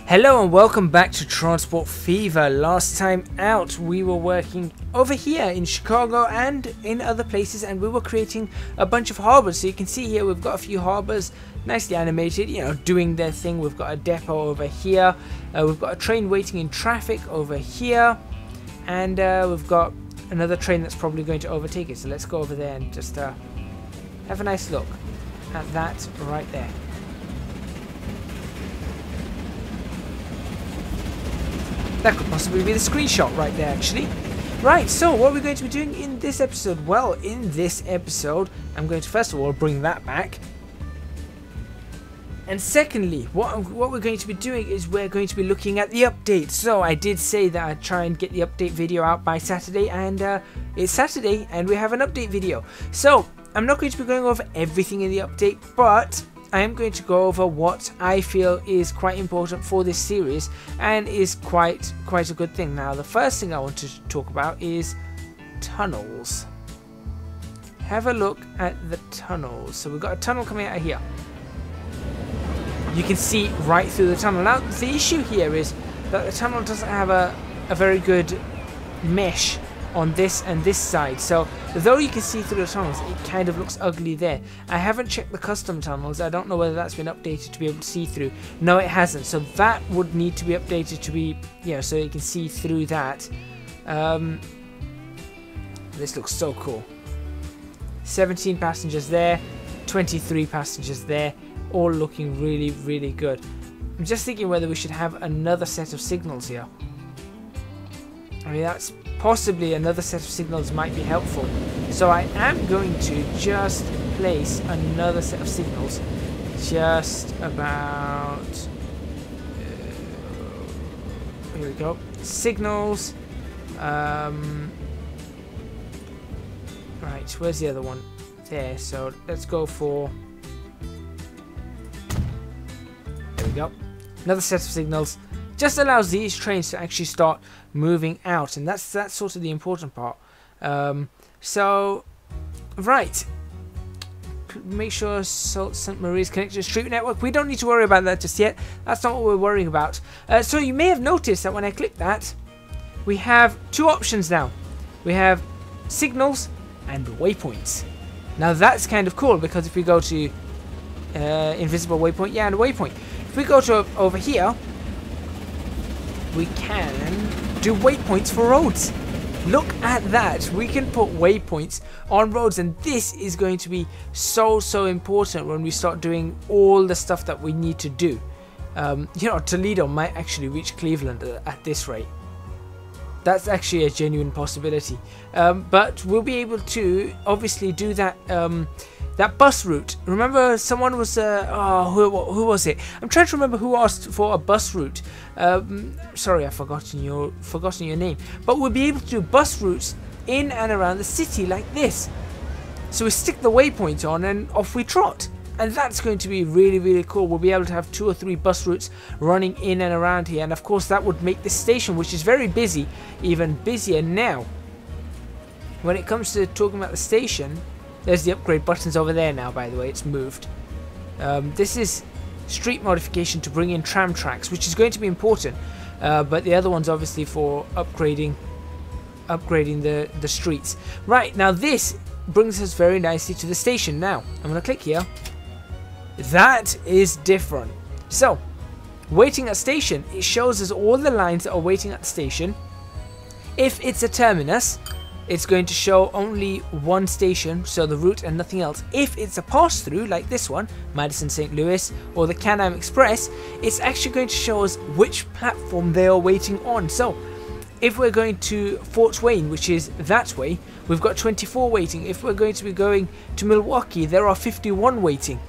Hello and welcome back to Transport Fever. Last time out we were working over here in Chicago and in other places, and we were creating a bunch of harbors. So you can see here we've got a few harbors nicely animated, you know, doing their thing. We've got a depot over here, we've got a train waiting in traffic over here, and we've got another train that's probably going to overtake it. So let's go over there and just have a nice look at that right there. That could possibly be the screenshot right there, actually. Right, so what we're going to be doing in this episode? Well, in this episode, I'm going to first of all bring that back. And secondly, what we're going to be doing is we're going to be looking at the update. So I did say that I'd try and get the update video out by Saturday, and it's Saturday and we have an update video. So I'm not going to be going over everything in the update, but I am going to go over what I feel is quite important for this series and is quite a good thing. Now, the first thing I want to talk about is tunnels. Have a look at the tunnels. So we've got a tunnel coming out of here. You can see right through the tunnel. Now, the issue here is that the tunnel doesn't have a very good mesh on this and this side, so though you can see through the tunnels, it kind of looks ugly there. I haven't checked the custom tunnels. I don't know whether that's been updated to be able to see through. No, it hasn't, so that would need to be updated to be, you know, so you can see through that. This looks so cool. 17 passengers there, 23 passengers there, all looking really good. I'm just thinking whether we should have another set of signals here. I mean, that's possibly another set of signals might be helpful. So I am going to just place another set of signals just about here we go. Signals. Right, where's the other one? There. So let's go for, there we go. Another set of signals. Just allows these trains to actually start moving out, and that's sort of the important part. So, right, make sure St. Marie is connected to the street network. We don't need to worry about that just yet. That's not what we're worrying about. So you may have noticed that when I click that, we have two options now. We have signals and waypoints. Now that's kind of cool, because if we go to invisible waypoint, yeah, and waypoint. If we go to over here, we can do waypoints for roads. Look at that. We can put waypoints on roads, and this is going to be so important when we start doing all the stuff that we need to do. You know, Toledo might actually reach Cleveland at this rate. That's actually a genuine possibility. But we'll be able to obviously do that that bus route. Remember, someone was who was it? I'm trying to remember who asked for a bus route. Sorry, I've forgotten your name. But we'll be able to do bus routes in and around the city like this. So we stick the waypoint on and off we trot. And that's going to be really cool. We'll be able to have 2 or 3 bus routes running in and around here. And of course that would make this station, which is very busy, even busier now. When it comes to talking about the station, there's the upgrade buttons over there now, by the way. It's moved. This is street modification to bring in tram tracks, which is going to be important. But the other one's obviously for upgrading the streets. Right, now this brings us very nicely to the station. Now, I'm going to click here. That is different. So, waiting at station, it shows us all the lines that are waiting at the station. If it's a terminus, it's going to show only one station, so the route and nothing else. If it's a pass-through, like this one, Madison St. Louis, or the Can-Am Express, it's actually going to show us which platform they are waiting on. So, if we're going to Fort Wayne, which is that way, we've got 24 waiting. If we're going to be going to Milwaukee, there are 51 waiting.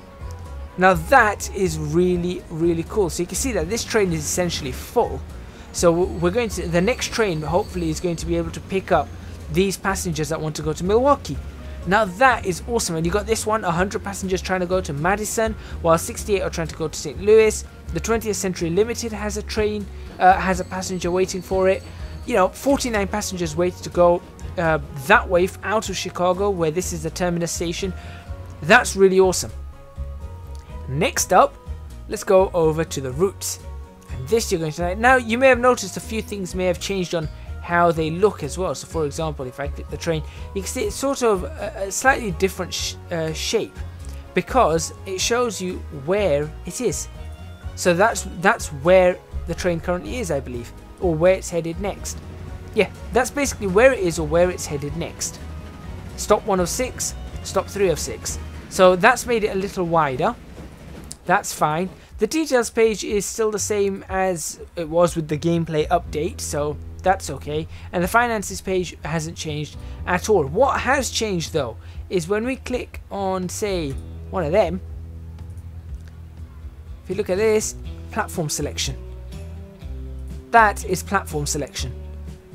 Now that is really cool. So you can see that this train is essentially full. So we're going to, the next train hopefully is going to be able to pick up these passengers that want to go to Milwaukee. Now that is awesome. And you got this one, 100 passengers trying to go to Madison, while 68 are trying to go to St. Louis. The 20th Century Limited has a train, has a passenger waiting for it. You know, 49 passengers waiting to go that way out of Chicago, where this is the terminus station. That's really awesome. Next up, let's go over to the routes. And this you're going to like. Now you may have noticed a few things may have changed on how they look as well. So for example, if I click the train, you can see it's sort of a slightly different shape, because it shows you where it is. So that's where the train currently is, I believe, or where it's headed next. Yeah, that's basically where it is or where it's headed next. Stop 1 of 6, stop 3 of 6. So that's made it a little wider. That's fine. The details page is still the same as it was with the gameplay update, so that's okay. And the finances page hasn't changed at all. What has changed though is when we click on, say, one of them, if you look at this, platform selection. That is platform selection.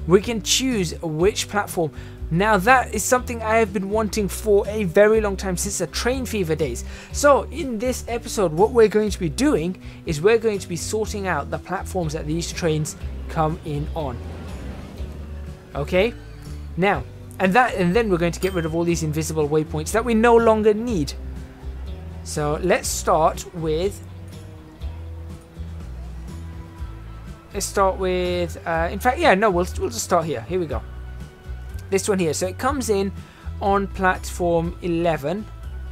We can choose which platform. Now that is something I have been wanting for a very long time, since the Train Fever days. So in this episode, what we're going to be doing is we're going to be sorting out the platforms that these trains come in on. Okay, now, and then we're going to get rid of all these invisible waypoints that we no longer need. So let's start with, in fact, yeah, no, we'll just start here. Here we go. This one here. So it comes in on platform 11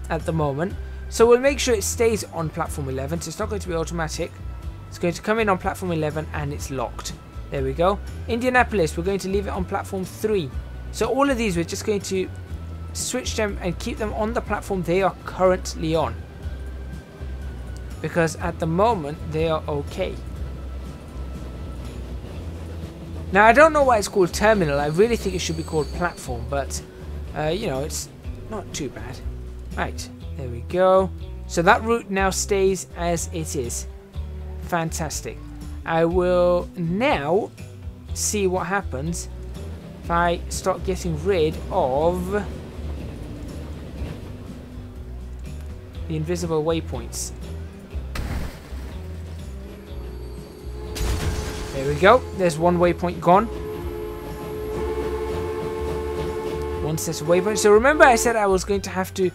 at the moment. So we'll make sure it stays on platform 11. So it's not going to be automatic. It's going to come in on platform 11 and it's locked. There we go. Indianapolis, we're going to leave it on platform 3. So all of these, we're just going to switch them and keep them on the platform they are currently on, because at the moment they are okay. Now I don't know why it's called terminal. I really think it should be called platform, but you know, it's not too bad. Right, there we go. So that route now stays as it is. Fantastic. I will now see what happens if I start getting rid of the invisible waypoints. There we go. There's one waypoint gone. One set of waypoints. So remember I said I was going to have to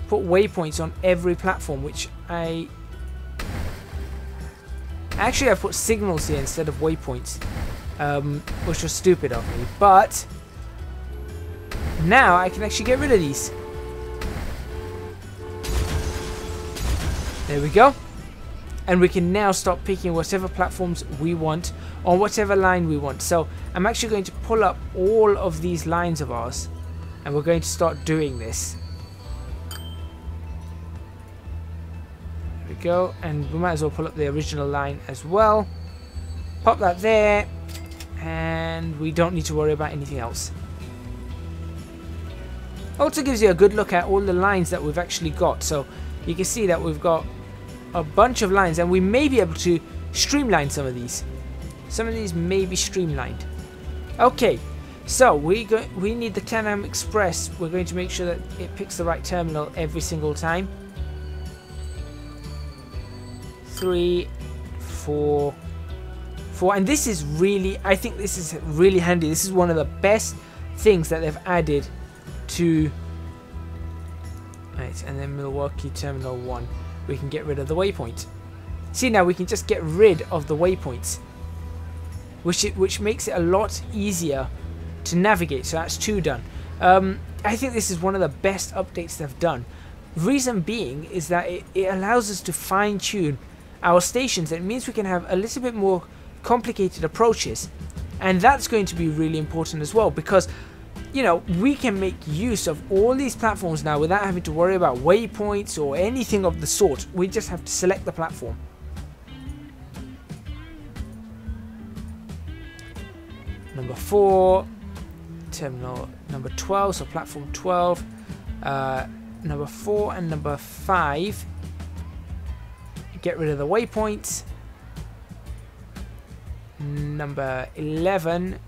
put waypoints on every platform, which I put signals here instead of waypoints, which was stupid of me. But now I can actually get rid of these. There we go. And we can now start picking whatever platforms we want on whatever line we want. So I'm actually going to pull up all of these lines of ours, and we're going to start doing this. There we go. And we might as well pull up the original line as well. Pop that there, and we don't need to worry about anything else. Also gives you a good look at all the lines that we've actually got. So you can see that we've got a bunch of lines, and we may be able to streamline some of these. Some of these may be streamlined. Okay, so we need the Can-Am Express. We're going to make sure that it picks the right terminal every single time. 3, 4, 4, and this is really, I think this is really handy. This is one of the best things that they've added to. Right, and then Milwaukee Terminal 1. We can get rid of the waypoint. See, now we can just get rid of the waypoints, which makes it a lot easier to navigate. So that's 2 done. I think this is one of the best updates they've done. Reason being is that it allows us to fine-tune our stations. It means we can have a little bit more complicated approaches, and that's going to be really important as well, because you know, we can make use of all these platforms now without having to worry about waypoints or anything of the sort. We just have to select the platform. Number 4, terminal number 12, so platform 12. Number 4 and number 5. Get rid of the waypoints. Number 11.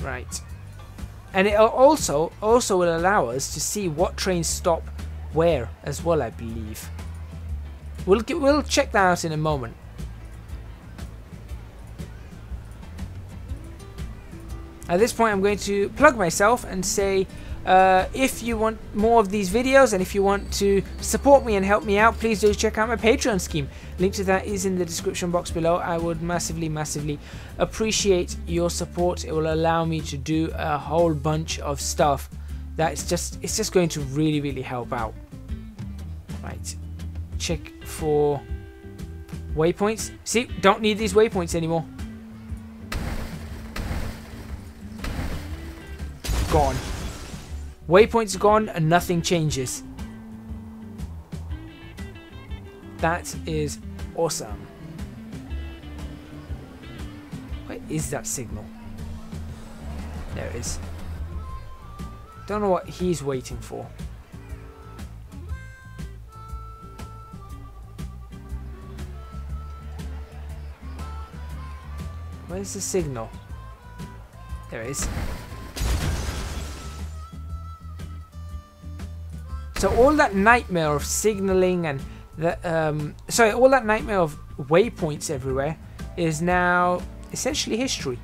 Right, and it also will allow us to see what trains stop where as well, I believe. We'll check that out in a moment. At this point I'm going to plug myself and say If you want more of these videos and if you want to support me and help me out, please do check out my Patreon scheme. Link to that is in the description box below. I would massively appreciate your support. It will allow me to do a whole bunch of stuff it's just going to really help out. Right, check for waypoints. See, don't need these waypoints anymore. Gone. Waypoints gone and nothing changes. That is awesome. Where is that signal? There it is. Don't know what he's waiting for. Where's the signal? There it is. So all that nightmare of signaling and all that nightmare of waypoints everywhere is now essentially history.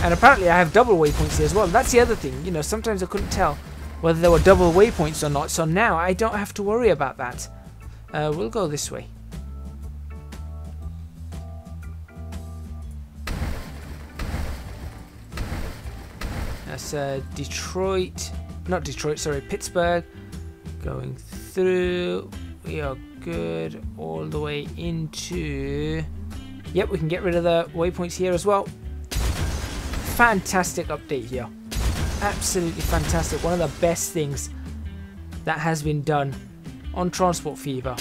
And apparently I have double waypoints here as well. That's the other thing. You know, sometimes I couldn't tell whether there were double waypoints or not. So now I don't have to worry about that. We'll go this way. That's Detroit. Not Detroit, sorry, Pittsburgh. Going through. We are good all the way into... Yep, we can get rid of the waypoints here as well. Fantastic update here. Absolutely fantastic. One of the best things that has been done on Transport Fever.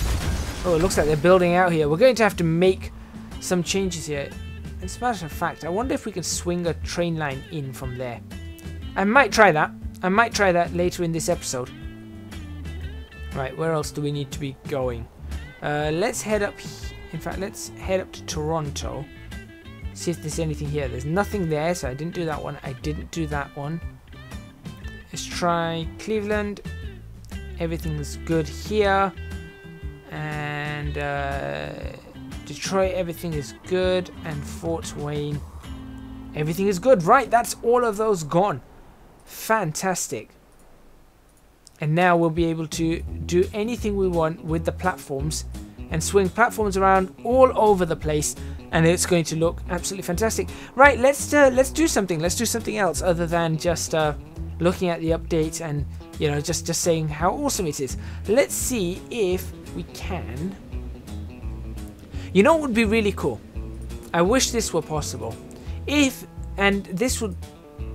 Oh, it looks like they're building out here. We're going to have to make some changes here. As a matter of fact, I wonder if we can swing a train line in from there. I might try that. I might try that later in this episode. Right, where else do we need to be going? Let's head up. In fact, let's head up to Toronto. See if there's anything here. There's nothing there, so I didn't do that one. I didn't do that one. Let's try Cleveland. Everything's good here. And Detroit, everything is good. And Fort Wayne, everything is good. Right, that's all of those gone. Fantastic. And now we'll be able to do anything we want with the platforms and swing platforms around all over the place, and it's going to look absolutely fantastic. Right, let's do something. Let's do something else other than just looking at the update and, you know, just saying how awesome it is. Let's see if we can. You know what would be really cool? I wish this were possible.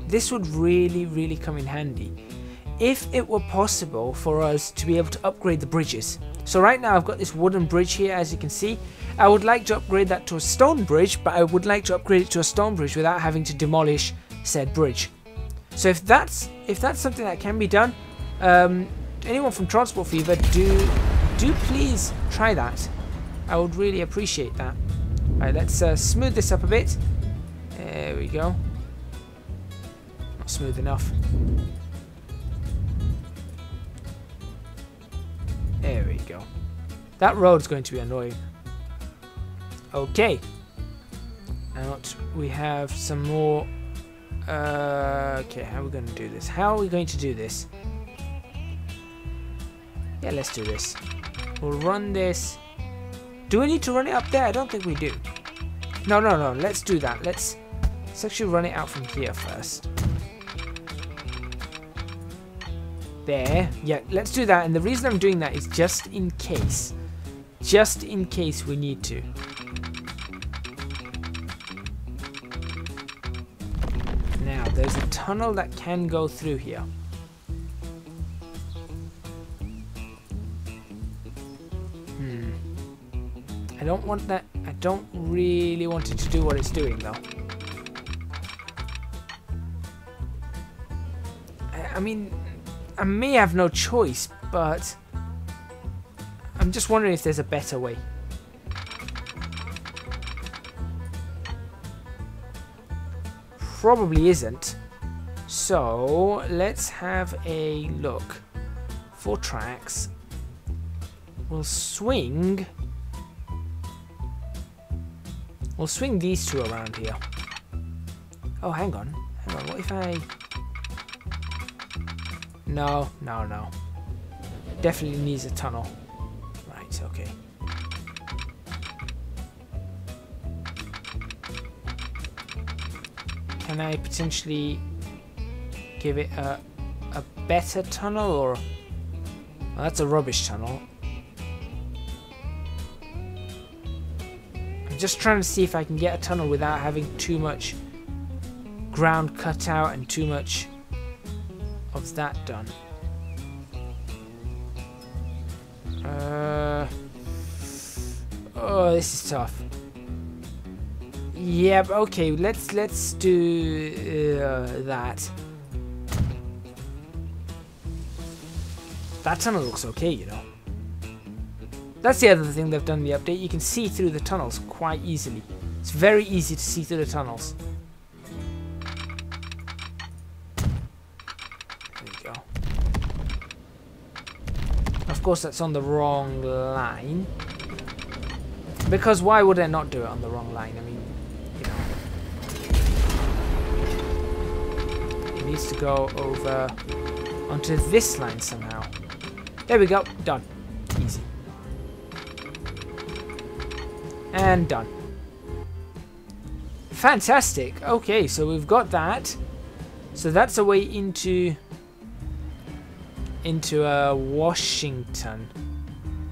This would really come in handy if it were possible for us to be able to upgrade the bridges. So right now I've got this wooden bridge here, as you can see. I would like to upgrade that to a stone bridge, but I would like to upgrade it to a stone bridge without having to demolish said bridge. So if that's something that can be done, anyone from Transport Fever, do please try that. I would really appreciate that. Alright, let's smooth this up a bit. There we go. Not smooth enough. There we go. That road's going to be annoying. Okay. Now we have some more. Okay, how are we going to do this? How are we going to do this? Yeah, let's do this. We'll run this. Do we need to run it up there? I don't think we do. No. Let's do that. Let's actually run it out from here first. There. Yeah, let's do that. And the reason I'm doing that is just in case. Just in case we need to. Now, there's a tunnel that can go through here. I don't want that. I don't really want it to do what it's doing, though. I mean, I may have no choice, but I'm just wondering if there's a better way. Probably isn't. So let's have a look. 4 tracks. We'll swing these two around here. Oh, hang on. What if I No, no, no. Definitely needs a tunnel. Right, okay. Can I potentially give it a better tunnel, or... Well, that's a rubbish tunnel. I'm just trying to see if I can get a tunnel without having too much ground cut out and too much of that done. Oh, this is tough. Yep, okay, let's do that. That tunnel looks okay, you know. That's the other thing they've done in the update. You can see through the tunnels quite easily. It's very easy to see through the tunnels. There you go. Of course, that's on the wrong line. Because why would I not do it on the wrong line? I mean, you know. It needs to go over onto this line somehow. There we go. Done. Easy. And done. Fantastic. Okay, so we've got that. So that's a way into Washington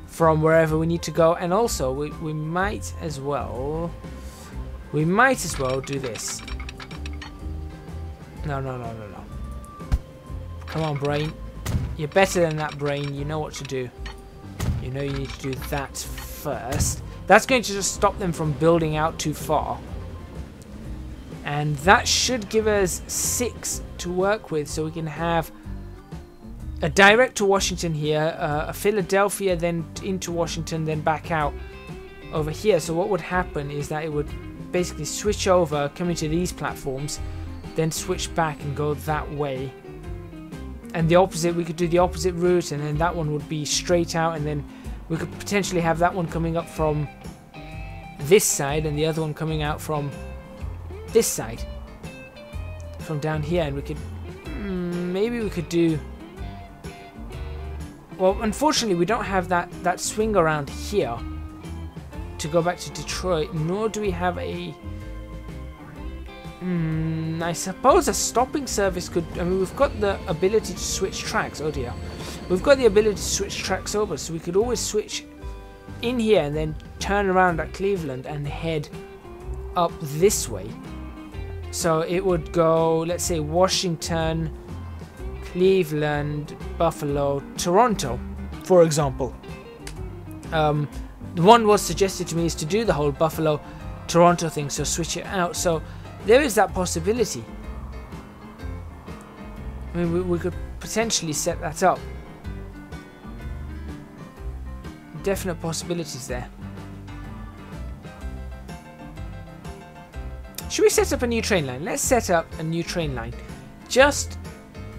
from wherever we need to go. And also we might as well do this. No. Come on, brain. You're better than that, brain. You know what to do. You know you need to do that first. That's going to just stop them from building out too far. And that should give us 6 to work with, so we can have a direct to Washington here, a Philadelphia, then into Washington, then back out over here. So what would happen is that it would basically switch over, come into these platforms, then switch back and go that way. And the opposite, we could do the opposite route, and then that one would be straight out, and then we could potentially have that one coming up from this side and the other one coming out from this side, from down here. And we could maybe we could do, well, unfortunately we don't have that swing around here to go back to Detroit, nor do we have a I suppose a stopping service could... I mean, we've got the ability to switch tracks. Oh dear. We've got the ability to switch tracks over, so we could always switch in here and then turn around at Cleveland and head up this way. So it would go, let's say, Washington, Cleveland, Buffalo, Toronto, for example. The one was suggested to me is to do the whole Buffalo, Toronto thing, so switch it out. So there is that possibility. I mean, we could potentially set that up. Definite possibilities there. Should we set up a new train line? Let's set up a new train line. Just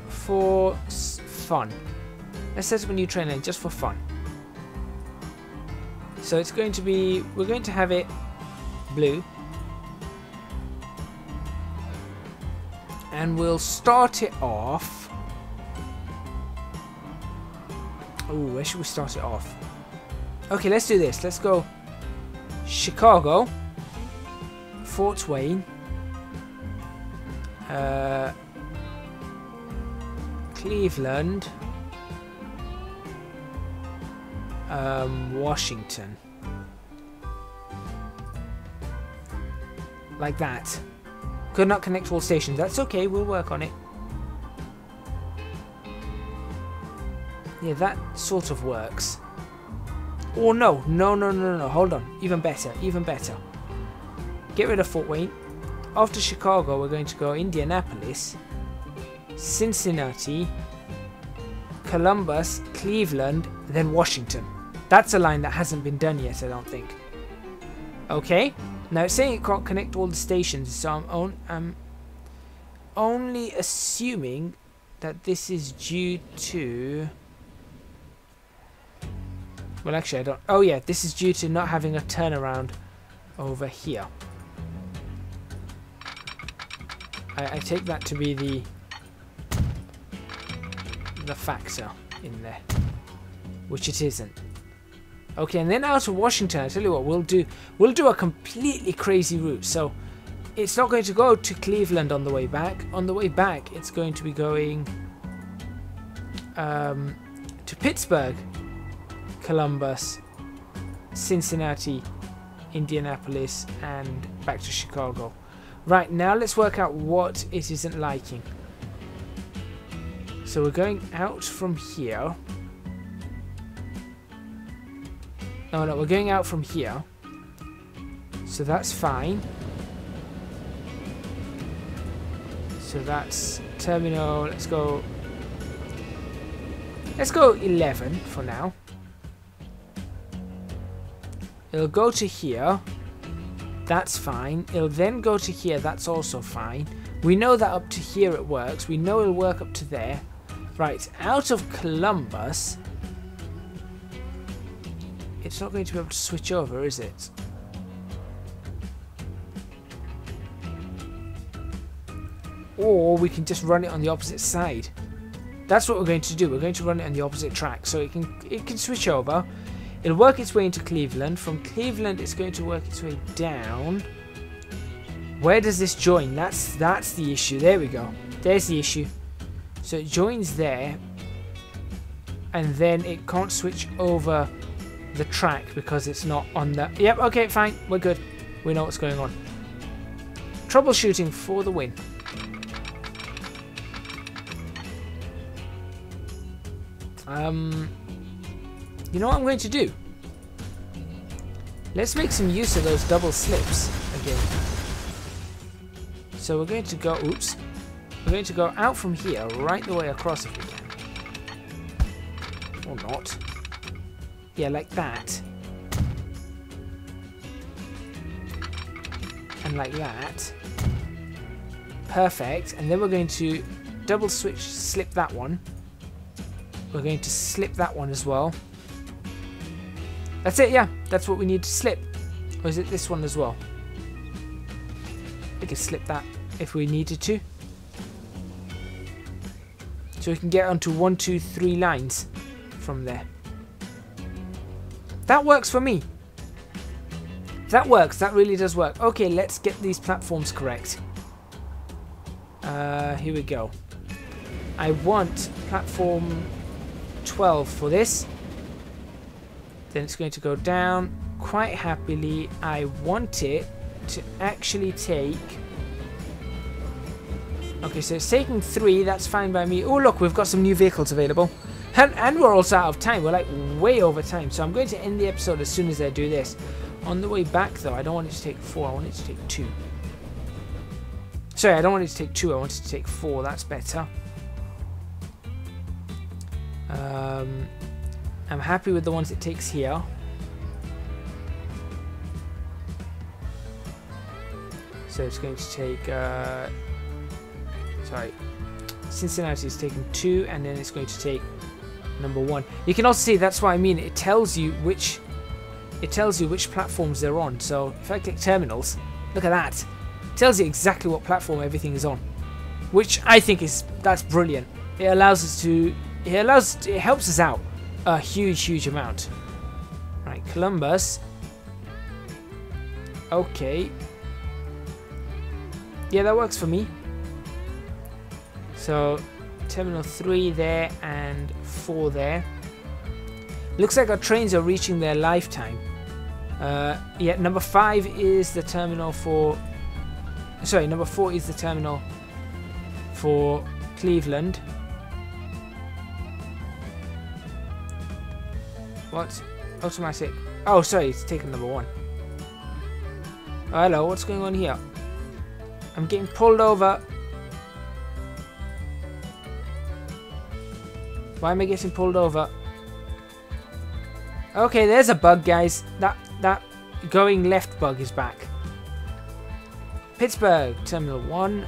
for fun. Let's set up a new train line just for fun. So it's going to be... We're going to have it blue. And we'll start it off. Oh, where should we start it off? Okay, let's do this. Let's go Chicago, Fort Wayne, Cleveland, Washington. Like that. Could not connect all stations. That's okay, we'll work on it. Yeah, that sort of works. Oh no, hold on. Even better. Get rid of Fort Wayne. After Chicago, we're going to go Indianapolis, Cincinnati, Columbus, Cleveland, then Washington. That's a line that hasn't been done yet, I don't think. Okay. Now it's saying it can't connect all the stations, so I'm only assuming that this is due to... Well, actually, I don't... Oh, yeah, this is due to not having a turnaround over here. I take that to be the factor in there, which it isn't. Okay, and then out of Washington, I tell you what, we'll do a completely crazy route. So it's not going to go to Cleveland on the way back. On the way back, it's going to be going to Pittsburgh, Columbus, Cincinnati, Indianapolis, and back to Chicago. Right, now let's work out what it isn't liking. So we're going out from here. Oh no, we're going out from here. So that's fine. So that's terminal, let's go 11 for now. It'll go to here. That's fine. It'll then go to here. That's also fine. We know that up to here it works. We know it'll work up to there. Right, out of Columbus. It's not going to be able to switch over, is it? Or we can just run it on the opposite side. That's what we're going to do. We're going to run it on the opposite track. So it can switch over. It'll work its way into Cleveland. From Cleveland, it's going to work its way down. Where does this join? That's the issue. There we go. There's the issue. So it joins there. And then it can't switch over the track because it's not on the... Yep, okay, fine. We're good. We know what's going on. Troubleshooting for the win. You know what I'm going to do? Let's make some use of those double slips again. So we're going to go, oops. We're going to go out from here, right the way across if we can. Or not. Yeah, like that. And like that. Perfect. And then we're going to double switch, slip that one. We're going to slip that one as well. That's it, yeah. That's what we need to slip. Or is it this one as well? We can slip that if we needed to. So we can get onto 1, 2, 3 lines from there. That works for me. That works. That really does work. Okay, let's get these platforms correct. Here we go. I want platform 12 for this. Then it's going to go down quite happily. I want it to actually take... Okay, so it's taking 3. That's fine by me. Oh, look, we've got some new vehicles available. And we're also out of time. We're like way over time. So I'm going to end the episode as soon as I do this. On the way back, though, I don't want it to take 4. I want it to take 2. Sorry, I don't want it to take 2. I want it to take 4. That's better. I'm happy with the ones it takes here. So it's going to take... sorry. Cincinnati is taking 2, and then it's going to take number 1. You can also see that's what I mean. It tells you which platforms they're on. So if I click terminals, look at that. It tells you exactly what platform everything is on, which I think that's brilliant. It allows us to. It helps us out a huge amount. Right, Columbus. Okay. Yeah, that works for me. So terminal 3 there and 4 there. Looks like our trains are reaching their lifetime. Yeah, number 5 is the terminal for... Sorry, number 4 is the terminal for Cleveland. What? Automatic. Oh, sorry, it's taken number 1. Oh, hello, what's going on here? I'm getting pulled over. Why am I getting pulled over? Okay, there's a bug, guys. That going left bug is back. Pittsburgh, Terminal 1.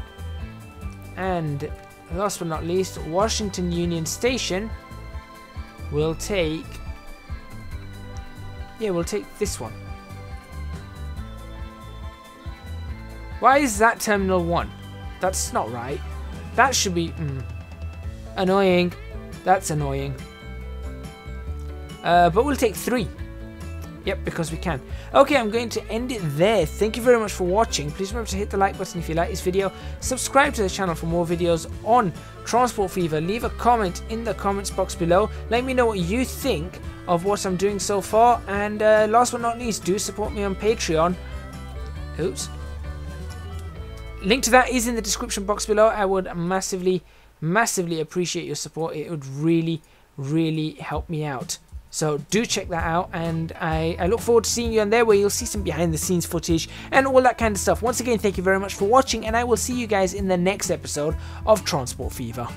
And last but not least, Washington Union Station will take... Yeah, we'll take this one. Why is that Terminal 1? That's not right. That should be... annoying. That's annoying. But we'll take 3. Yep, because we can. Okay, I'm going to end it there. Thank you very much for watching. Please remember to hit the like button if you like this video. Subscribe to the channel for more videos on Transport Fever. Leave a comment in the comments box below. Let me know what you think of what I'm doing so far. And last but not least, do support me on Patreon. Oops. Link to that is in the description box below. I would massively appreciate your support. It would really help me out. So do check that out, and I look forward to seeing you on there, where you'll see some behind the scenes footage and all that kind of stuff. Once again, thank you very much for watching, and I will see you guys in the next episode of Transport Fever.